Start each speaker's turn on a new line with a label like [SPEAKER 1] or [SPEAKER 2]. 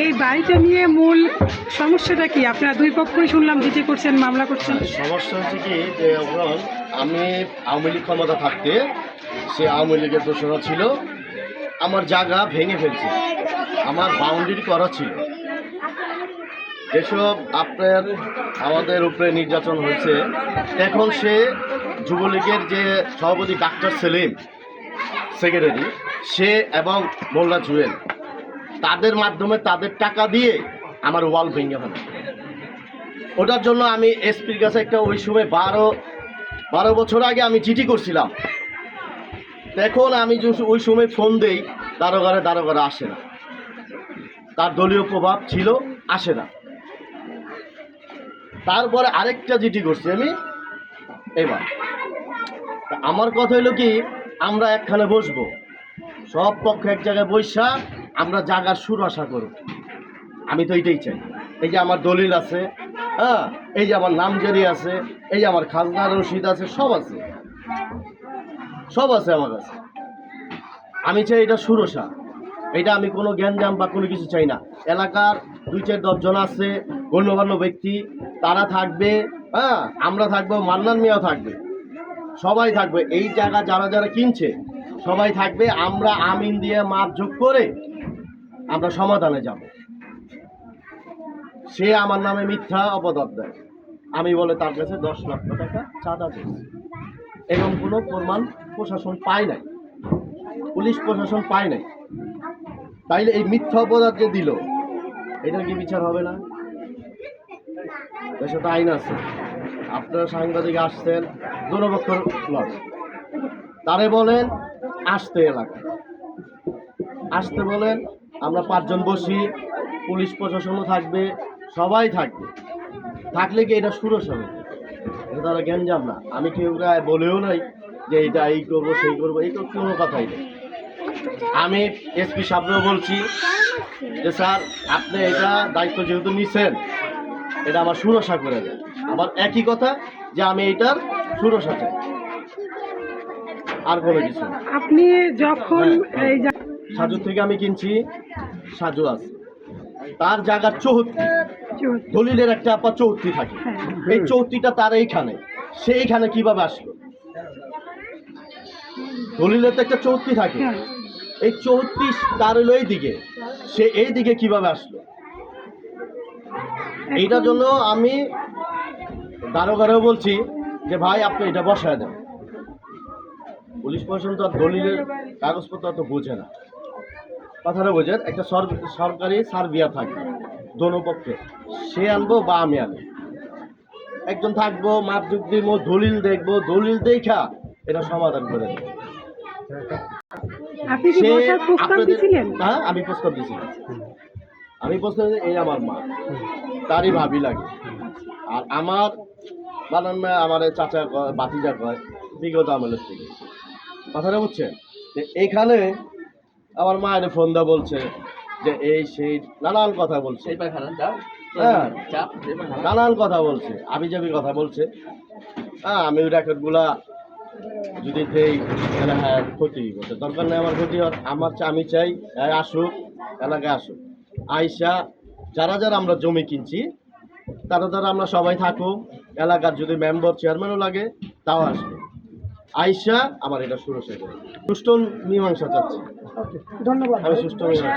[SPEAKER 1] এই বাড়িটা নিয়ে মূল সমস্যাটা কি? আপনারা দুই পক্ষই শুনলাম জিডি করছেন, মামলা করছেন।
[SPEAKER 2] সমস্যা হচ্ছে কি যে এখন আমি আওয়ামী লীগ ক্ষমতা থাকতে সে আওয়ামী লীগের দোষরা ছিল, আমার জায়গা ভেঙে ফেলছে, আমার বাউন্ডারি করা ছিল। যেসব আপনার আমাদের উপরে নির্যাতন হয়েছে, এখন সে যুবলীগের যে সভাপতি ডাক্তার সেলিম, সেক্রেটারি, সে এবং মোল্লা জুয়েল, তাদের মাধ্যমে তাদের টাকা দিয়ে আমার ওয়াল ভেঙে ফেলে। ওটার জন্য আমি এসপির কাছে একটা ওই সময় 12 বছর আগে আমি চিঠি করছিলাম। এখন আমি ওই সময় ফোন দেই, দারোগারে আসে না, তার দলীয় প্রভাব ছিল, আসে না। তারপরে আরেকটা চিঠি করছি আমি এবার। আমার কথা হলো কি, আমরা একখানে বসবো, সব পক্ষ এক জায়গায় বৈশা আমরা জায়গার সুর আশা করব। আমি তো এইটাই চাই। এই যে আমার দলিল আছে, হ্যাঁ, এই যে আমার নামজারি আছে, এই যে আমার খাজনা রসিদ আছে, সব আছে আমার কাছে। আমি চাই এটা সুরসা, এটা আমি কোনো জ্ঞানজাম বা কোনো কিছু চাই না। এলাকার 2-4-10 জন আছে গণ্যমান্য ব্যক্তি, তারা থাকবে, হ্যাঁ, আমরা থাকবো, মান্নান মিয়াও থাকবে, সবাই থাকবে। এই জায়গা যারা যারা কিনছে সবাই থাকবে। আমরা আমিন দিয়ে মাপ যোগ করে আমরা সমাধানে যাব। সে আমার নামে মিথ্যা অপবাদ দেয়, আমি বলে তার কাছে 10 লক্ষ টাকা চাঁদা চেয়েছি, এরকম কোনো প্রমাণ প্রশাসন পায় নাই, পুলিশ প্রশাসন পায় নাই। তাইলে এই মিথ্যা অপবাদ যে দিল, এটা কি বিচার হবে না? দেশে তো আইন আছে। আপনারা সাংবাদিক আসছেন, দুপক্ষ লড়, তারে বলেন আসতে, এলাকায় আসতে বলেন, আমরা 5 জন বসি, পুলিশ প্রশাসনও থাকবে, সবাই থাকবে। থাকলে কি এটা সুরস হবে? এটা তারা জ্ঞানজাম না। আমি কেউ বলেও নাই যে এটা এই করবো সেই করবো, এই তো কোনো কথাই নেই। আমি এসপি সাহেবও বলছি যে স্যার, আপনি এটা দায়িত্ব যেহেতু নিছেন, এটা আমার সুরসা করে দেন। আমার একই কথা যে আমি এটার সুরসা চাই, আর কোনো কিছু না।
[SPEAKER 1] আপনি যখন এই
[SPEAKER 2] সাজু থেকে আমি কিনছি, সাজু আছে, তার জায়গার 34 দলিলের একটা আপা 34 থাকে, এই 34টা তার এইখানে, সেইখানে কিভাবে আসলো? দলিলের তো একটা 34 থাকে, এই 34 তার হলো এই দিকে, সে এই দিকে কিভাবে আসলো? এইটার জন্য আমি দারোগারেও বলছি যে ভাই আপনি এটা বসায় দেন। পুলিশ প্রশাসন তো আর দলিলের কাগজপত্র তো বোঝে না, কথাটা বোঝেন। একটা সরকারি সার্ভিয়ার থাকবে দোনো পক্ষে, সে আনবো বা আমি আনবো, একজন থাকবো, মাপ যুগ দিব, দলিল দেখবো, দলিল দেখা এটা সমাধান করে দেবো।
[SPEAKER 1] আপনি কি বসার প্রস্তাব দিয়েছিলেন?
[SPEAKER 2] হ্যাঁ, আমি প্রস্তাব দিয়েছিলাম। এই আমার মা, তারই ভাবি লাগে, আর আমার বানান আমার চাচা কয়, বাতিজা কয়, বিগত আমলের থেকে। কথাটা বুঝছেন? এইখানে আমার মায়ের ফোন দা বলছে যে এই সেই নানান কথা বলছে, হ্যাঁ, নানান কথা বলছে, আবি যাবি কথা বলছে। হ্যাঁ, আমি ওই রেকর্ডগুলা যদি দেই তাহলে হ্যাঁ ক্ষতি বলছে, দরকার নেই আমার ক্ষতি হওয়ার। আমি চাই আসুক, এলাকায় আসুক, আইসা যারা যারা আমরা জমি কিনছি তারা আমরা সবাই থাকুক, এলাকার যদি মেম্বার চেয়ারম্যানও লাগে তাও আসবে, আইসা আমার এটা সুরক্ষা করে সুষ্ঠু মীমাংসা চাচ্ছি।
[SPEAKER 1] ধন্যবাদ।
[SPEAKER 2] আমি সুষ্ঠু মীমাংসা